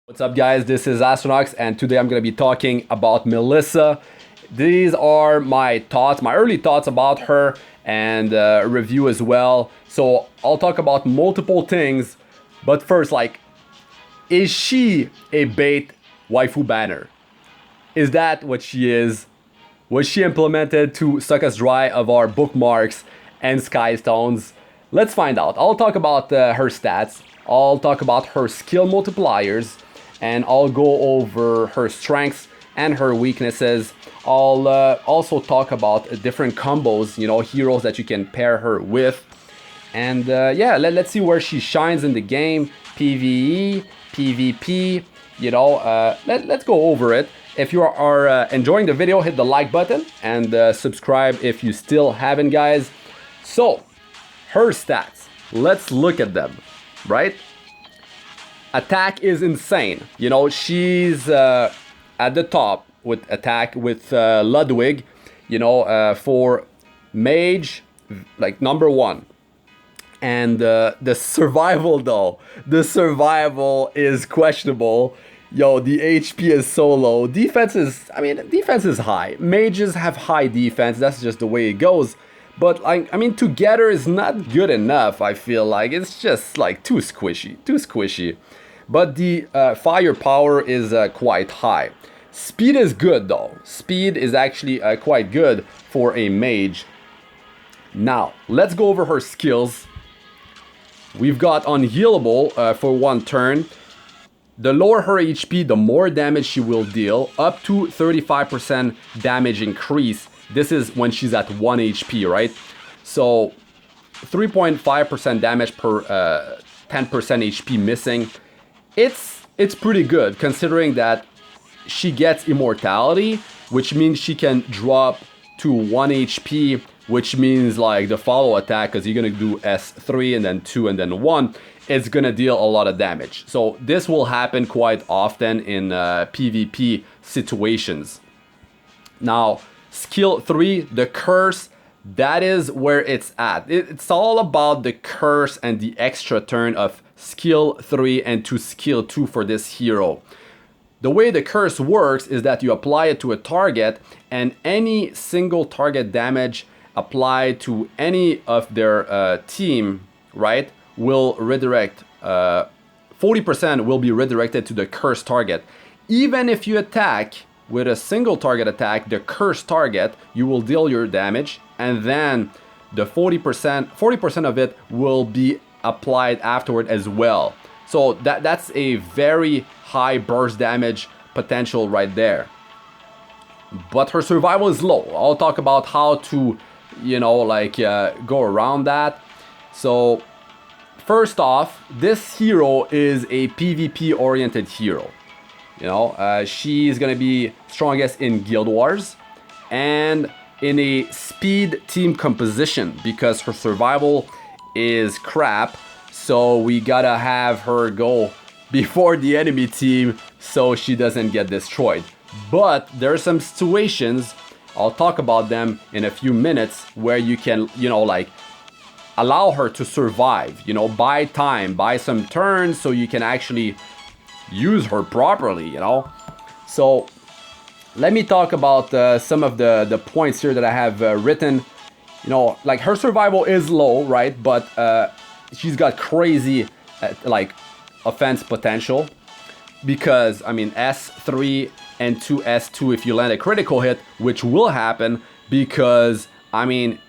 What's up guys, this is Astranox and today I'm going to be talking about Melissa. These are my thoughts, my early thoughts about her and a review as well. So I'll talk about multiple things, but first, is she a bait waifu banner? Is that what she is? Was she implemented to suck us dry of our bookmarks and sky stones? Let's find out. I'll talk about her stats, I'll talk about her skill multipliers, and I'll go over her strengths and her weaknesses. I'll also talk about different combos, heroes that you can pair her with. And yeah, let's see where she shines in the game. PVE, PvP, let's go over it. If you are enjoying the video, hit the like button and subscribe if you still haven't, guys. So, her stats, let's look at them, right? Attack is insane. She's at the top with attack with Ludwig, for mage, number one. And the survival though, the survival is questionable. The HP is so low. Defense is high. Mages have high defense. That's just the way it goes. But together is not good enough. I feel like it's just too squishy. But the firepower is quite high. Speed is good though. Speed is actually quite good for a mage. Now, let's go over her skills. We've got unhealable for one turn. The lower her HP, the more damage she will deal, up to 35% damage increase. This is when she's at 1 HP, right? So 3.5% damage per 10% HP missing. It's pretty good considering that she gets immortality, which means she can drop to 1 HP, which means the follow attack, because you're gonna do S3 and then 2 and then 1, it's gonna deal a lot of damage. So this will happen quite often in PvP situations. Now, skill 3, the curse, that is where it's at. It's all about the curse and the extra turn of skill 3 and to skill 2 for this hero. The way the curse works is that you apply it to a target, and any single target damage applied to any of their team, right, will redirect, 40% will be redirected to the cursed target. Even if you attack with a single target attack, the cursed target, you will deal your damage, and then the 40% of it will be applied afterward as well. So that's a very high burst damage potential right there. But her survival is low. I'll talk about how to, go around that. So first off, this hero is a PvP oriented hero. She's gonna be strongest in Guild Wars and in a speed team composition because her survival is crap. So we gotta have her go before the enemy team so she doesn't get destroyed. But there are some situations, I'll talk about them in a few minutes, where you can, allow her to survive, buy time, buy some turns so you can actually use her properly, So let me talk about some of the points here that I have written. Her survival is low, right? But she's got crazy offense potential because S3 and 2S2 if you land a critical hit, which will happen because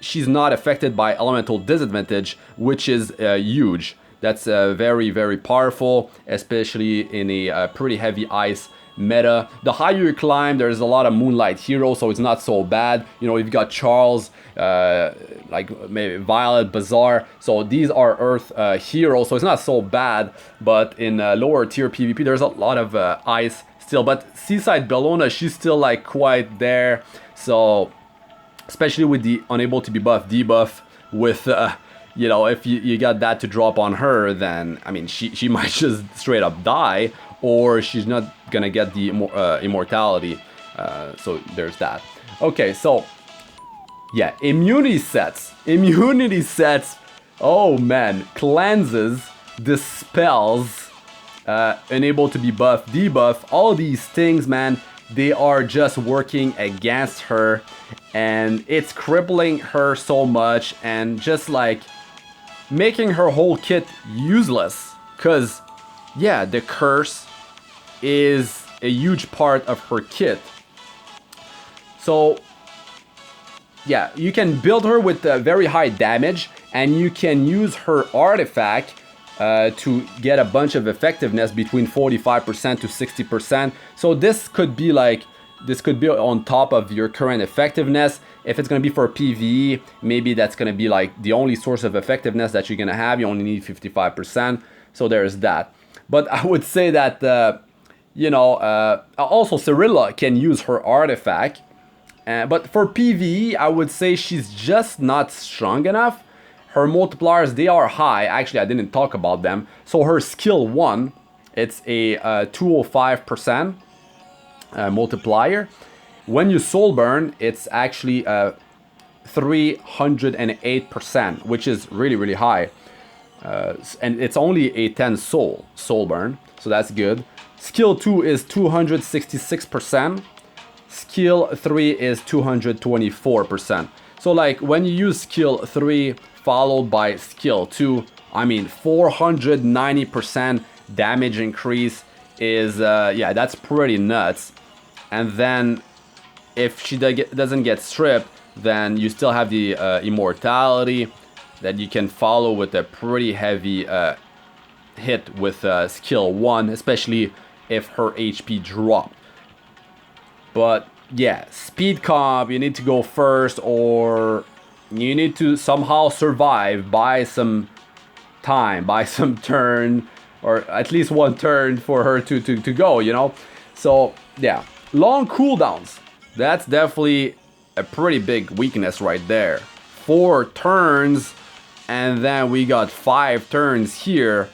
she's not affected by elemental disadvantage, which is huge. That's very, very powerful, especially in a pretty heavy ice meta. The higher you climb, there's a lot of moonlight heroes, so it's not so bad. You've got Charles, maybe Violet, Bazaar. So these are Earth heroes, so it's not so bad. But in lower tier PvP, there's a lot of ice still. But Seaside Bellona, she's still quite there. So especially with the unable to be buff debuff with if you got that to drop on her, then she might just straight up die, or she's not gonna get the immortality. So there's that. Okay, so yeah, immunity sets. Oh man, cleanses, dispels, unable to be buffed, debuff, all these things, man, they are just working against her, and it's crippling her so much and just like making her whole kit useless. Cause yeah, the curse is a huge part of her kit. So yeah, you can build her with very high damage, and you can use her artifact to get a bunch of effectiveness between 45% to 60%. So this could be on top of your current effectiveness. If it's going to be for PVE, maybe that's going to be like the only source of effectiveness that you're going to have. You only need 55%. So there's that. But I would say that, also Cyrilla can use her artifact. But for PVE, I would say she's just not strong enough. Her multipliers, they are high. Actually, I didn't talk about them. So her skill 1, it's a 205% multiplier. When you soul burn, it's actually 308%, which is really, really high. And it's only a 10 soul burn, so that's good. Skill 2 is 266%. Skill 3 is 224%. So like when you use skill 3 followed by skill 2, I mean 490% damage increase is, yeah, that's pretty nuts. And then if she doesn't get stripped, then you still have the immortality that you can follow with a pretty heavy hit with skill 1, especially if her HP dropped. But yeah, speed comp, you need to go first, or you need to somehow survive, buy some time, buy some turn, or at least one turn for her to go, you know? So yeah, long cooldowns, that's definitely a pretty big weakness right there. 4 turns, and then we got 5 turns here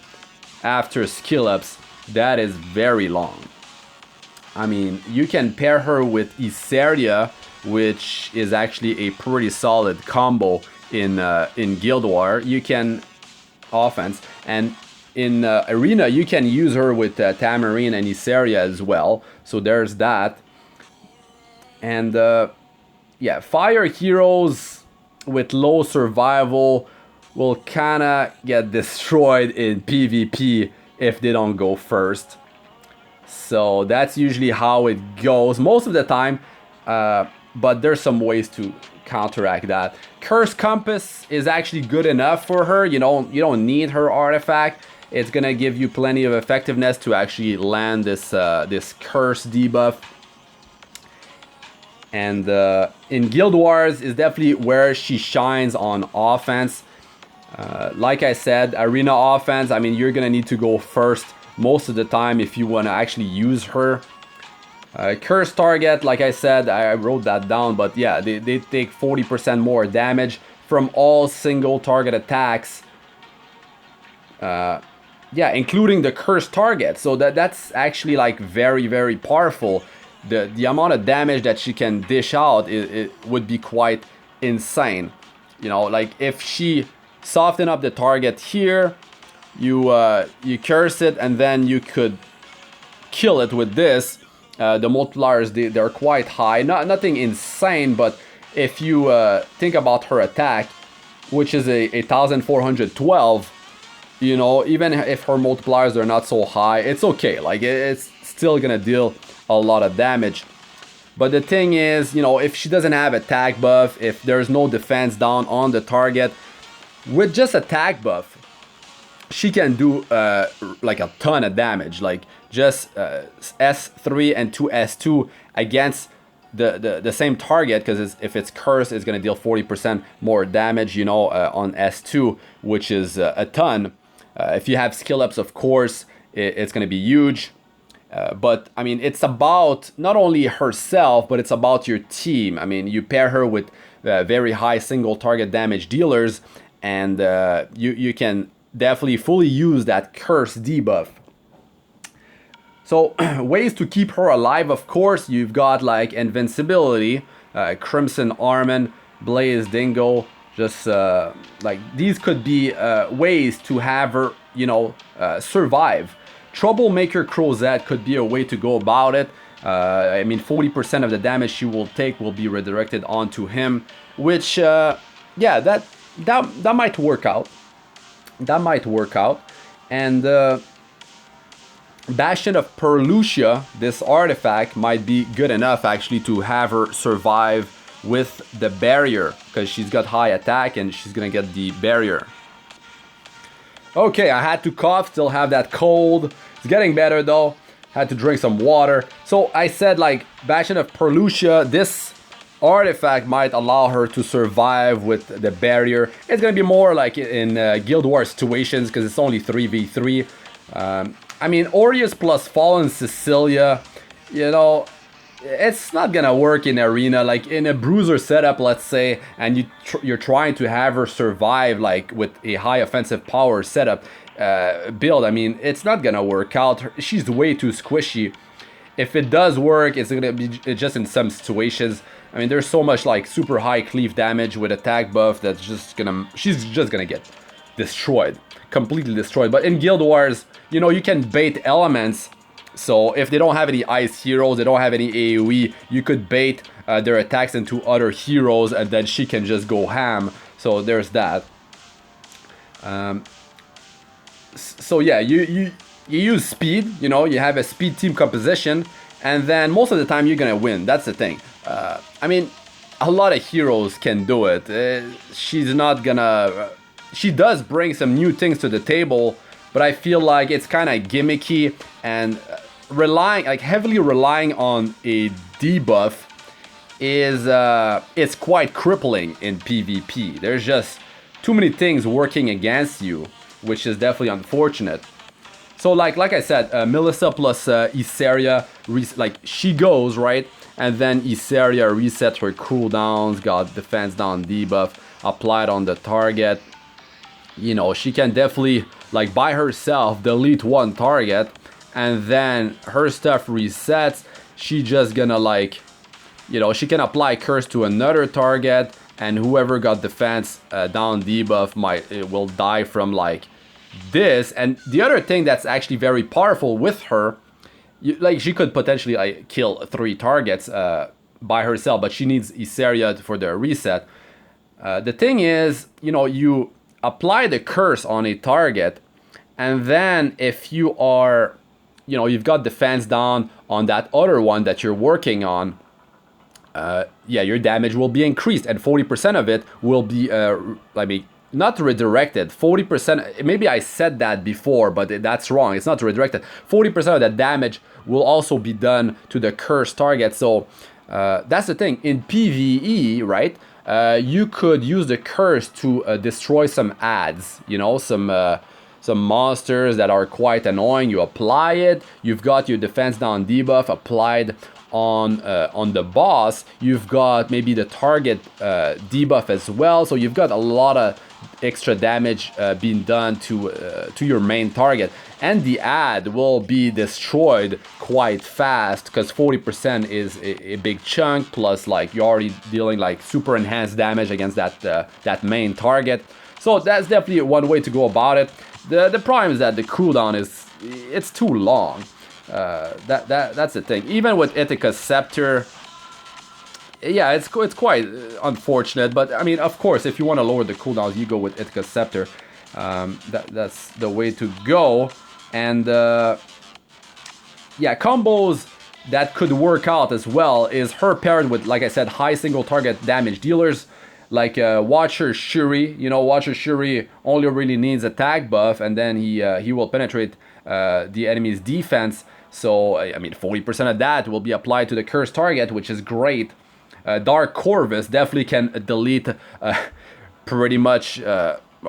after skill ups. That is very long. I mean, you can pair her with Iseria, which is actually a pretty solid combo in Guild War. You can offense, and in Arena you can use her with Tamarine and Iseria as well. So there's that. And yeah, fire heroes with low survival will kinda get destroyed in PvP if they don't go first. So that's usually how it goes most of the time, but there's some ways to counteract that. Curse Compass is actually good enough for her. You don't need her artifact. It's gonna give you plenty of effectiveness to actually land this this curse debuff. And in Guild Wars is definitely where she shines on offense. Like I said, arena offense, I mean, you're gonna need to go first most of the time if you want to actually use her. Curse target, like I said, I wrote that down, but yeah, they take 40% more damage from all single target attacks. Yeah, including the curse target. So that's actually like very, very powerful. The amount of damage that she can dish out, it would be quite insane. You know, like if she soften up the target here, you curse it, and then you could kill it with this. The multipliers, they're quite high, nothing insane, but if you think about her attack, which is a 1412, you know, even if her multipliers are not so high, it's okay. Like it's still gonna deal a lot of damage. But the thing is, you know, if she doesn't have attack buff, if there's no defense down on the target, with just attack buff, she can do like a ton of damage. Like just S3 and 2S2 against the same target, because if it's cursed, it's gonna deal 40% more damage, you know, on S2, which is a ton. If you have skill ups, of course, it's gonna be huge. But I mean, it's about not only herself, but it's about your team. I mean, you pair her with very high single target damage dealers, and you can definitely fully use that curse debuff. So ways to keep her alive, of course, you've got like invincibility, Crimson Armand, Blaze Dingo. Just like these could be ways to have her, you know, survive. Troublemaker Crozet could be a way to go about it. I mean, 40% of the damage she will take will be redirected onto him, which, yeah, that might work out. That might work out. And Bastion of Perlucia, this artifact, might be good enough actually to have her survive with the barrier, because she's got high attack and she's gonna get the barrier. Okay, I had to cough, still have that cold. It's getting better though. Had to drink some water. So I said, like, Bastion of Perlucia, this artifact might allow her to survive with the barrier. It's gonna be more like in Guild War situations, because it's only 3v3. I mean, Aureus plus Fallen Cecilia, you know, it's not gonna work in arena. Like in a bruiser setup, let's say, and you're trying to have her survive like with a high offensive power setup build. I mean, it's not gonna work out. She's way too squishy. If it does work, it's gonna be just in some situations. I mean, there's so much like super high cleave damage with attack buff that's just gonna, she's just gonna get destroyed, completely destroyed. But in Guild Wars, you know, you can bait elements. So if they don't have any ice heroes, they don't have any AoE, you could bait their attacks into other heroes, and then she can just go ham. So there's that. So yeah, you use speed. You know, you have a speed team composition, and then most of the time you're gonna win. That's the thing. I mean, a lot of heroes can do it. She's not gonna. She does bring some new things to the table, but I feel like it's kind of gimmicky, and heavily relying on a debuff is it's quite crippling in PvP. There's just too many things working against you, which is definitely unfortunate. So like I said, Melissa plus Isaria, like she goes right, and then Isaria resets her cooldowns, got defense down debuff applied on the target. You know, she can definitely, like, by herself delete one target, and then her stuff resets. She just gonna, like, you know, she can apply curse to another target, and whoever got defense down debuff will die from like this. And the other thing that's actually very powerful with her, like, she could potentially like kill 3 targets by herself, but she needs Isaria for the reset. The thing is, you know, you apply the curse on a target, and then if you are, you know, you've got defense down on that other one that you're working on, yeah, your damage will be increased, and 40% of it will be, I mean, not redirected. 40%, maybe I said that before, but that's wrong. It's not redirected. 40% of the damage will also be done to the cursed target. So that's the thing. In PVE, right, you could use the curse to destroy some ads, you know, some monsters that are quite annoying. You apply it, you've got your defense down debuff applied on the boss. You've got maybe the target debuff as well, so you've got a lot of extra damage being done to your main target, and the ad will be destroyed quite fast because 40% is a big chunk, plus like you're already dealing like super enhanced damage against that main target. So that's definitely one way to go about it. The problem is that the cooldown it's too long. That's the thing. Even with Ithaca's Scepter, yeah, it's quite unfortunate. But I mean, of course, if you want to lower the cooldowns, you go with Ithaca's Scepter. That's the way to go. And yeah, combos that could work out as well is her paired with, like I said, high single target damage dealers. Like Watcher Shuri, you know, Watcher Shuri only really needs attack buff, and then he will penetrate the enemy's defense. So I mean, 40% of that will be applied to the cursed target, which is great. Dark Corvus definitely can delete pretty much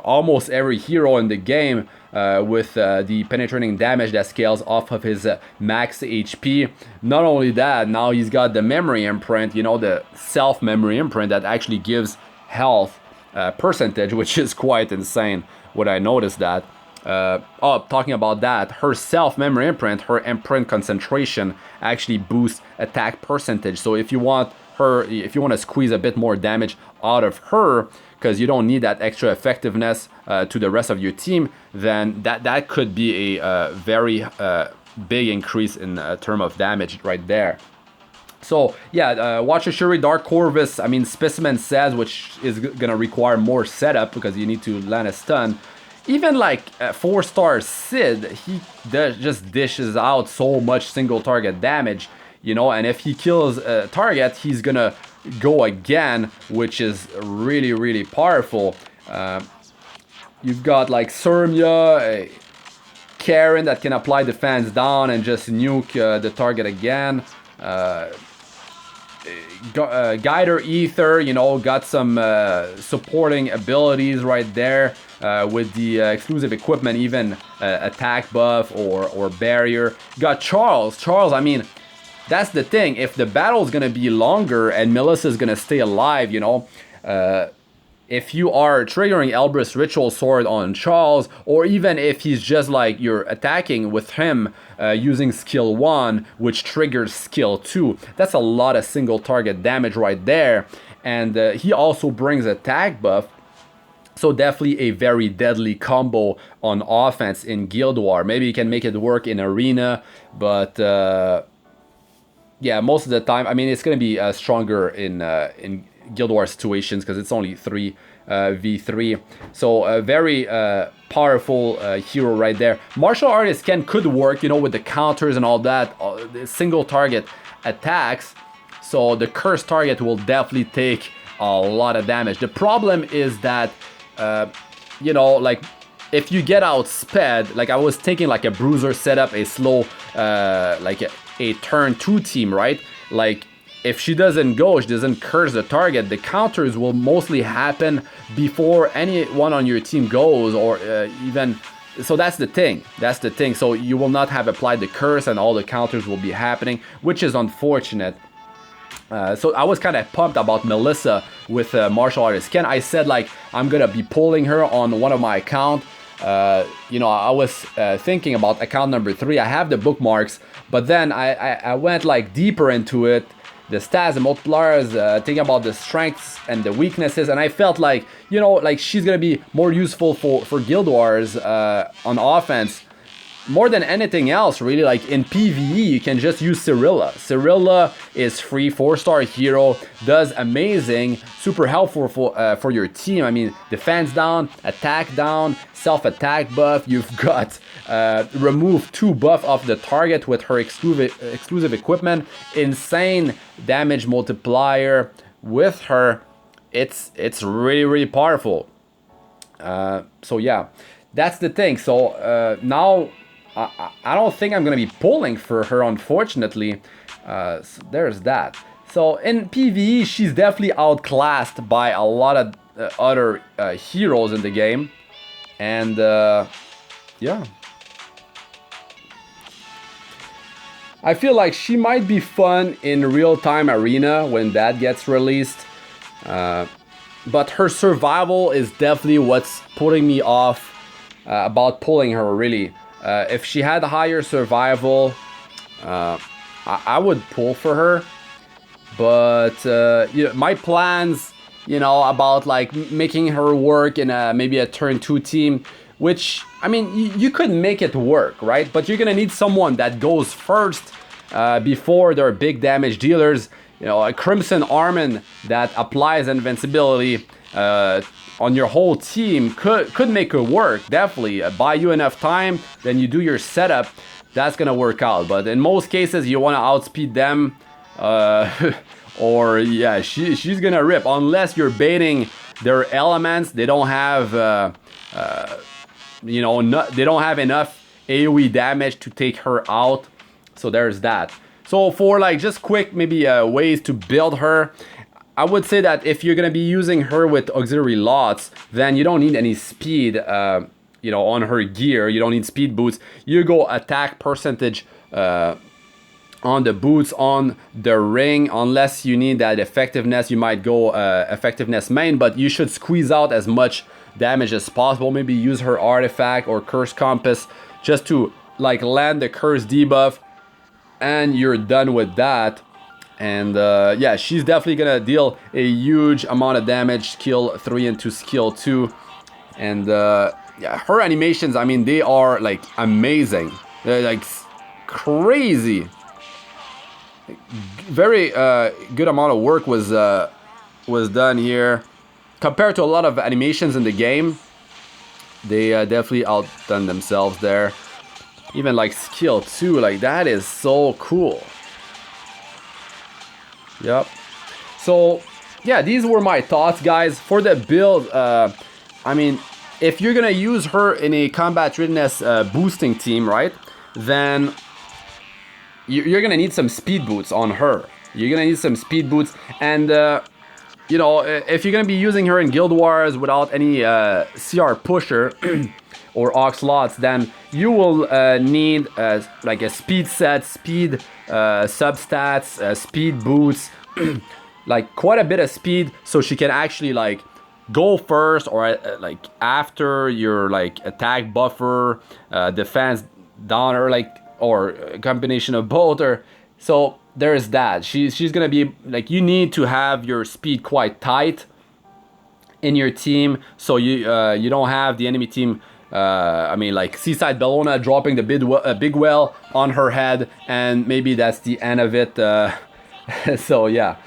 almost every hero in the game with the penetrating damage that scales off of his max HP. Not only that, now he's got the memory imprint, you know, the self memory imprint that actually gives health percentage, which is quite insane when I noticed that. Talking about that, her self memory imprint, her imprint concentration actually boosts attack percentage. So if you want to squeeze a bit more damage out of her, because you don't need that extra effectiveness to the rest of your team, then that could be a very big increase in term of damage right there. So yeah, Watcher Shuri, Dark Corvus, I mean, Specimen says, which is gonna require more setup because you need to land a stun. Even like 4-star Sid, he just dishes out so much single target damage, you know, and if he kills a target, he's gonna go again, which is really, really powerful. You've got like Surmia, Karin that can apply defense down and just nuke the target again. Guider Ether, you know, got some supporting abilities right there with the exclusive equipment, even attack buff or barrier. Got Charles. Charles, I mean, that's the thing. If the battle is gonna be longer and Melissa is gonna stay alive, you know, if you are triggering Elbrus Ritual Sword on Charles, or even if he's just like you're attacking with him using skill 1, which triggers skill 2, that's a lot of single target damage right there. And he also brings attack buff, so definitely a very deadly combo on offense in Guild War. Maybe you can make it work in Arena, but yeah, most of the time, I mean, it's gonna be stronger in Guild War situations because it's only 3v3. So a very powerful hero right there. Martial Artist could work, you know, with the counters and all that, the single target attacks. So the cursed target will definitely take a lot of damage. The problem is that, you know, like if you get outsped, like I was thinking like a bruiser setup, a slow, like a turn 2 team, right? Like, if she doesn't go, she doesn't curse the target, the counters will mostly happen before anyone on your team goes, or even... So that's the thing. That's the thing. So you will not have applied the curse and all the counters will be happening, which is unfortunate. So I was kind of pumped about Melissa with Martial Artist Ken. I said, like, I'm going to be pulling her on one of my accounts. You know, I was thinking about account number 3. I have the bookmarks, but then I went like deeper into it. The stats, the multipliers, thinking about the strengths and the weaknesses, and I felt like, you know, like she's gonna be more useful for Guild Wars on offense more than anything else, really. Like in PVE, you can just use Cirilla. Cirilla is free, 4-star hero, does amazing, super helpful for your team. I mean, defense down, attack down, self-attack buff. You've got remove 2 buff off the target with her exclusive equipment. Insane damage multiplier with her. It's really, really powerful. So yeah, that's the thing. So now I don't think I'm gonna be pulling for her, unfortunately. So there's that. So in PvE, she's definitely outclassed by a lot of other heroes in the game, and yeah, I feel like she might be fun in real-time arena when that gets released, but her survival is definitely what's putting me off about pulling her, really. If she had higher survival, I would pull for her. But you know, my plans, you know, about like making her work in maybe a turn 2 team, which, I mean, you could make it work, right? But you're gonna need someone that goes first before their big damage dealers. You know, a Crimson Armin that applies invincibility on your whole team could make it work, definitely. Buy you enough time, then you do your setup, that's gonna work out. But in most cases, you wanna outspeed them, or yeah, she's gonna rip. Unless you're baiting their elements, they don't have, you know, they don't have enough AoE damage to take her out. So there's that. So for like just quick maybe ways to build her, I would say that if you're gonna be using her with auxiliary lots, then you don't need any speed, you know, on her gear. You don't need speed boots. You go attack percentage on the boots, on the ring. Unless you need that effectiveness, you might go effectiveness main, but you should squeeze out as much damage as possible. Maybe use her artifact or curse compass just to like land the curse debuff, and you're done with that. And yeah, she's definitely gonna deal a huge amount of damage, skill 3 into skill 2. And yeah, her animations, I mean, they are like amazing. They're like crazy. Very good amount of work was done here. Compared to a lot of animations in the game, they definitely outdone themselves there. Even like skill 2, like that is so cool. Yep. So yeah, these were my thoughts, guys, for the build. I mean, if you're gonna use her in a combat readiness boosting team, right, then you're gonna need some speed boots on her. You're gonna need some speed boots, and you know, if you're gonna be using her in Guild Wars without any CR pusher or Oxlots, then you will need like a speed set, speed substats, speed boots, like quite a bit of speed, so she can actually like go first or like after your like attack buffer, defense downer, like, or a combination of both. Or so there's that. She's gonna be like, you need to have your speed quite tight in your team, so you don't have the enemy team. I mean, like Seaside Bellona dropping the big well on her head, and maybe that's the end of it. So yeah,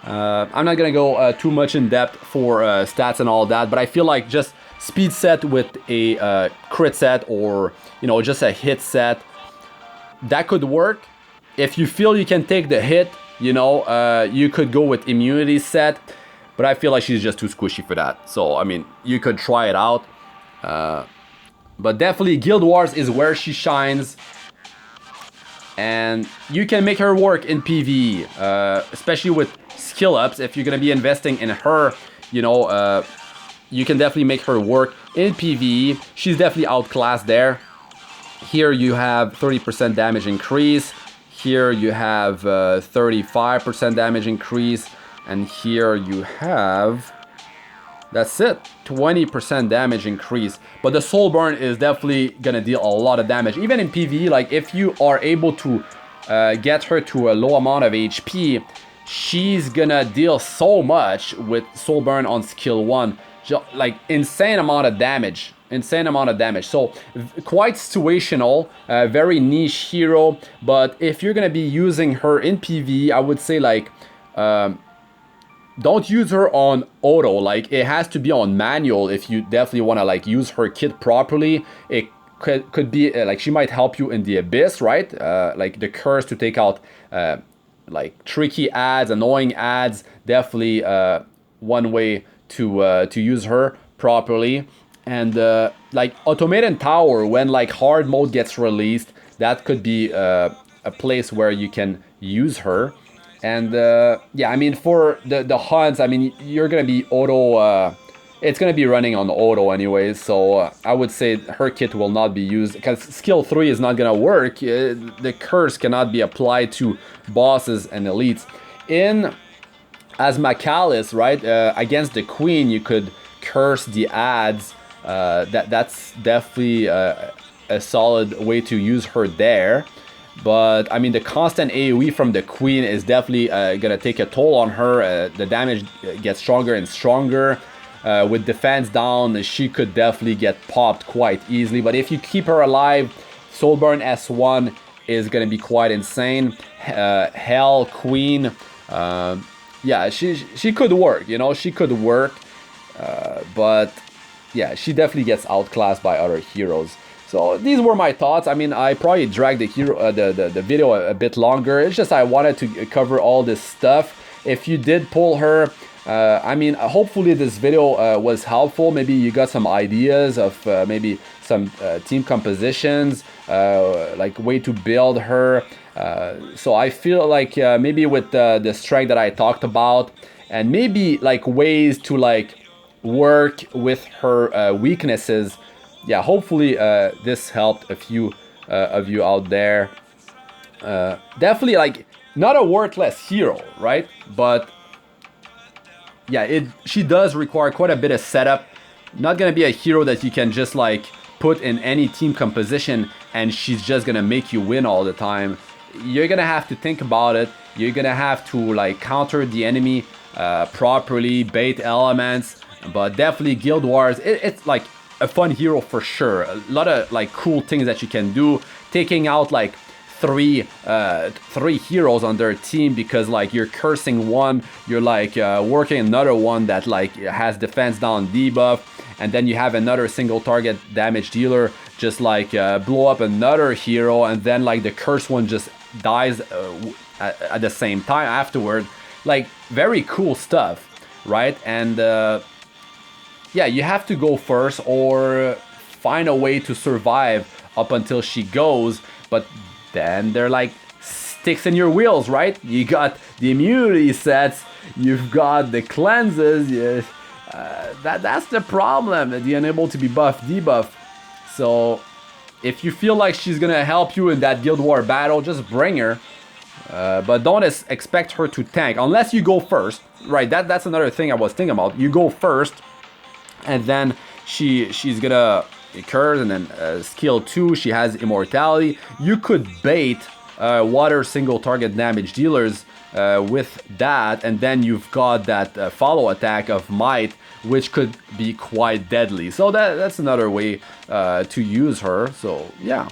I'm not gonna go too much in depth for stats and all that, but I feel like just speed set with a crit set, or you know, just a hit set, that could work. If you feel you can take the hit, you know, you could go with immunity set, but I feel like she's just too squishy for that. So I mean, you could try it out, but definitely Guild Wars is where she shines. And you can make her work in PVE, especially with skill ups. If you're gonna be investing in her, you know, you can definitely make her work in PVE. She's definitely outclassed there. Here you have 30% damage increase. Here you have 35% damage increase. And here you have, that's it, 20% damage increase. But the soul burn is definitely gonna deal a lot of damage. Even in PvE, like if you are able to get her to a low amount of HP, she's gonna deal so much with soul burn on skill 1. Like insane amount of damage. Insane amount of damage. So quite situational, very niche hero. But if you're gonna be using her in PvE, I would say like, don't use her on auto. Like it has to be on manual if you definitely want to like use her kit properly. It could be like she might help you in the abyss, right? Like the curse to take out like tricky ads, annoying ads. Definitely one way to use her properly. And like Automated Tower, when like hard mode gets released, that could be a place where you can use her. And yeah, I mean, for the hunts, I mean, you're gonna be auto, it's gonna be running on auto anyways, so I would say her kit will not be used, because skill 3 is not gonna work. The curse cannot be applied to bosses and elites. As Macalis, right, against the queen, you could curse the ads. That's definitely a solid way to use her there. But I mean, the constant AoE from the queen is definitely gonna take a toll on her. The damage gets stronger and stronger. With defense down, she could definitely get popped quite easily. But if you keep her alive, Soulburn S1 is gonna be quite insane. Hell Queen, yeah, she could work. You know, she could work. But yeah, she definitely gets outclassed by other heroes. So these were my thoughts. I mean, I probably dragged the video a bit longer. It's just I wanted to cover all this stuff. If you did pull her, I mean, hopefully this video was helpful. Maybe you got some ideas of maybe some team compositions, like way to build her. So I feel like maybe with the strength that I talked about, and maybe like ways to like work with her weaknesses. Yeah, hopefully this helped a few of you out there. Definitely like not a worthless hero, right? But yeah, she does require quite a bit of setup. Not gonna be a hero that you can just like put in any team composition and she's just gonna make you win all the time. you're gonna have to think about it. You're gonna have to like counter the enemy properly, bait elements, but definitely Guild Wars, it's like a fun hero for sure. A lot of like cool things that you can do, taking out like three heroes on their team, because like you're cursing one, you're like working another one that like has defense down debuff, and then you have another single target damage dealer just like blow up another hero, and then like the cursed one just dies at the same time afterward. Like very cool stuff, right? And yeah, you have to go first or find a way to survive up until she goes, but then they're like sticks in your wheels, right? You got the immunity sets, you've got the cleanses, that's the problem, the unable to be buff debuff. So if you feel like she's gonna help you in that Guild War battle, just bring her. But don't expect her to tank unless you go first, right? That's another thing I was thinking about. You go first, and then she's gonna curse, and then skill 2, she has immortality. You could bait water single target damage dealers with that, and then you've got that follow attack of might, which could be quite deadly. So that's another way to use her. So yeah.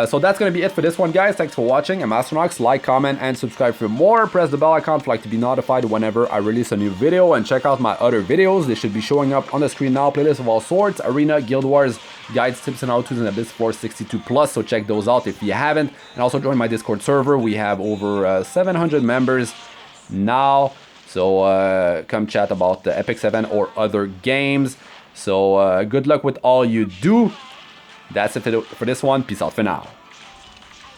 So that's going to be it for this one, guys. Thanks for watching. I'm Astranox. Like, comment, and subscribe for more. Press the bell icon for like to be notified whenever I release a new video. And check out my other videos. They should be showing up on the screen now. Playlist of all sorts. Arena, Guild Wars, guides, tips, and how-tos, and Abyss 462+. So check those out if you haven't. And also join my Discord server. We have over 700 members now. So come chat about the Epic 7 or other games. So good luck with all you do. That's it for this one. Peace out for now.